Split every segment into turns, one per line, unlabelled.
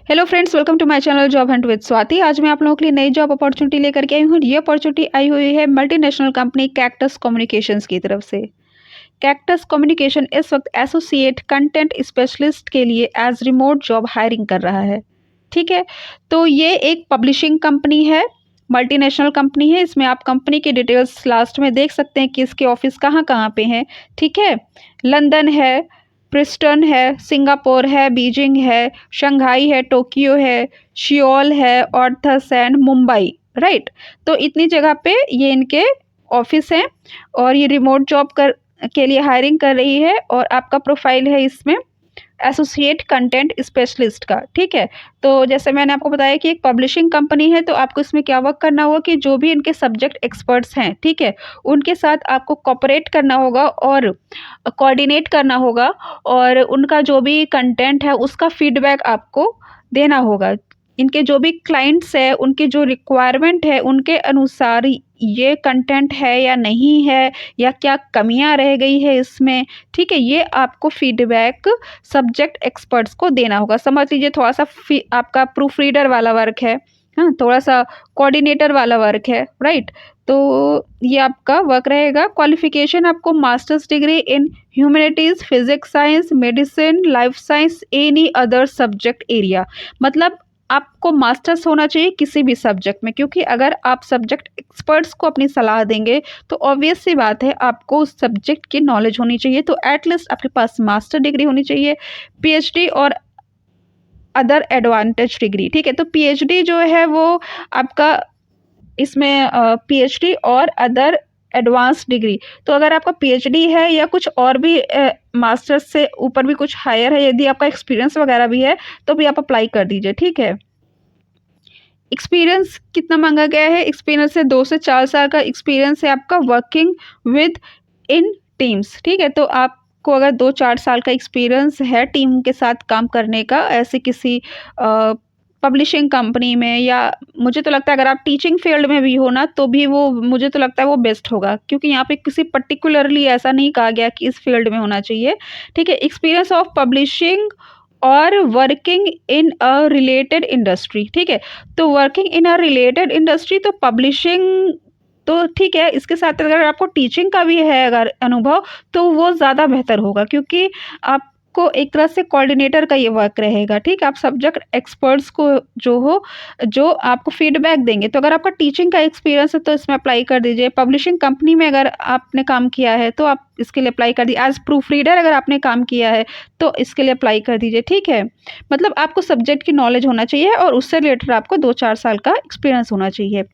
Hello friends, welcome to my channel job hunt with Swati. आज मैं आप लोगों के लिए नई जॉब अपॉर्चुनिटी लेकर के आई हूँ। ये अपॉर्चुनिटी आई हुई है मल्टीनेशनल कंपनी कैक्टस कम्युनिकेशंस की तरफ से। कैक्टस कम्युनिकेशन इस वक्त एसोसिएट कंटेंट स्पेशलिस्ट के लिए एज रिमोट जॉब हायरिंग कर रहा है। ठीक है, तो ये एक पब्लिशिंग कंपनी है, मल्टीनेशनल कंपनी है। इसमें आप कंपनी की डिटेल्स लास्ट में देख सकते हैं कि इसके ऑफिस कहाँ कहाँ पे हैं। ठीक है, लंदन है, प्रिस्टन है, सिंगापुर है, बीजिंग है, शंघाई है, टोक्यो है, शियोल है, ऑर्थस एंड मुंबई। राइट, तो इतनी जगह पे ये इनके ऑफिस हैं और ये रिमोट जॉब के लिए हायरिंग कर रही है। और आपका प्रोफाइल है इसमें एसोसिएट कंटेंट स्पेशलिस्ट का। ठीक है, तो जैसे मैंने आपको बताया कि एक पब्लिशिंग कंपनी है, तो आपको इसमें क्या वर्क करना होगा कि जो भी इनके सब्जेक्ट एक्सपर्ट्स हैं, ठीक है, उनके साथ आपको कोऑपरेट करना होगा और कोऑर्डिनेट करना होगा और उनका जो भी कंटेंट है उसका फीडबैक आपको देना होगा। इनके जो भी क्लाइंट्स है, उनकी जो रिक्वायरमेंट है, उनके अनुसार ये कंटेंट है या नहीं है, या क्या कमियां रह गई है इसमें। ठीक है, ये आपको फीडबैक सब्जेक्ट एक्सपर्ट्स को देना होगा। समझ लीजिए थोड़ा सा आपका प्रूफ रीडर वाला वर्क है, हाँ, थोड़ा सा कोऑर्डिनेटर वाला वर्क है। राइट, तो ये आपका वर्क रहेगा। क्वालिफिकेशन आपको masters degree in humanities, physics, science, medicine, life science, any other subject area. मतलब आपको मास्टर्स होना चाहिए किसी भी सब्जेक्ट में, क्योंकि अगर आप सब्जेक्ट एक्सपर्ट्स को अपनी सलाह देंगे तो ऑब्वियस सी बात है आपको उस सब्जेक्ट की नॉलेज होनी चाहिए। तो एटलीस्ट आपके पास मास्टर डिग्री होनी चाहिए, पीएचडी और अदर एडवांटेज डिग्री। ठीक है, तो पीएचडी जो है वो आपका इसमें पीएचडी और अदर एडवांस डिग्री, तो अगर आपका पीएचडी है या कुछ और भी मास्टर्स से ऊपर भी कुछ हायर है, यदि आपका एक्सपीरियंस वगैरह भी है तो भी आप अप्लाई कर दीजिए। ठीक है, एक्सपीरियंस कितना मांगा गया है? एक्सपीरियंस है 2 से 4 साल का एक्सपीरियंस है आपका वर्किंग विद इन टीम्स। ठीक है, तो आपको अगर 2-4 साल का एक्सपीरियंस है टीम के साथ काम करने का, ऐसे किसी पब्लिशिंग कंपनी में, या मुझे तो लगता है अगर आप टीचिंग फील्ड में भी हो ना तो भी वो, मुझे तो लगता है वो बेस्ट होगा, क्योंकि यहाँ पे किसी पर्टिकुलरली ऐसा नहीं कहा गया कि इस फील्ड में होना चाहिए। ठीक है, एक्सपीरियंस ऑफ पब्लिशिंग और working in a related industry. ठीक है, तो working in a related industry, तो पब्लिशिंग तो ठीक है, इसके साथ अगर आपको टीचिंग का भी है अगर अनुभव, तो वो ज़्यादा बेहतर होगा, क्योंकि आपको एक तरह से कोऑर्डिनेटर का ये वर्क रहेगा। ठीक है, आप सब्जेक्ट एक्सपर्ट्स को जो आपको फीडबैक देंगे। तो अगर आपका टीचिंग का एक्सपीरियंस है तो इसमें अप्लाई कर दीजिए। पब्लिशिंग कंपनी में अगर आपने काम किया है तो आप इसके लिए अप्लाई कर दीजिए। एज प्रूफ रीडर अगर आपने काम किया है तो इसके लिए अप्लाई कर दीजिए। ठीक है, मतलब आपको सब्जेक्ट की नॉलेज होना चाहिए और उससे रिलेटेड आपको 2-4 साल का एक्सपीरियंस होना चाहिए।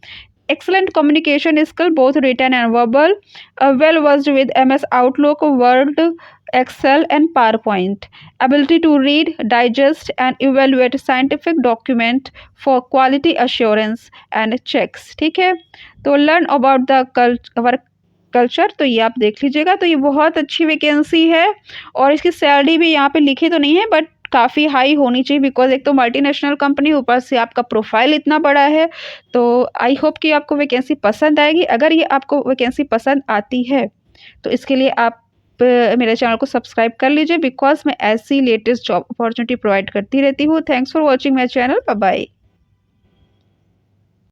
Excellent communication skill, both written and verbal, well versed with MS Outlook, Word, Excel and PowerPoint, ability to read, digest and evaluate scientific document for quality assurance and checks। ठीक है, तो learn about the work culture, तो ये आप देख लीजिएगा। तो ये बहुत अच्छी वैकेंसी है और इसकी सैलरी भी यहाँ पे लिखी तो नहीं है, बट काफ़ी हाई होनी चाहिए, बिकॉज एक तो मल्टीनेशनल कंपनी, ऊपर से आपका प्रोफाइल इतना बड़ा है। तो आई होप कि आपको वैकेंसी पसंद आएगी। अगर ये आपको वैकेंसी पसंद आती है तो इसके लिए आप मेरे चैनल को सब्सक्राइब कर लीजिए, बिकॉज मैं ऐसी लेटेस्ट जॉब अपॉर्चुनिटी प्रोवाइड करती रहती हूँ। Thanks for watching my channel, bye bye.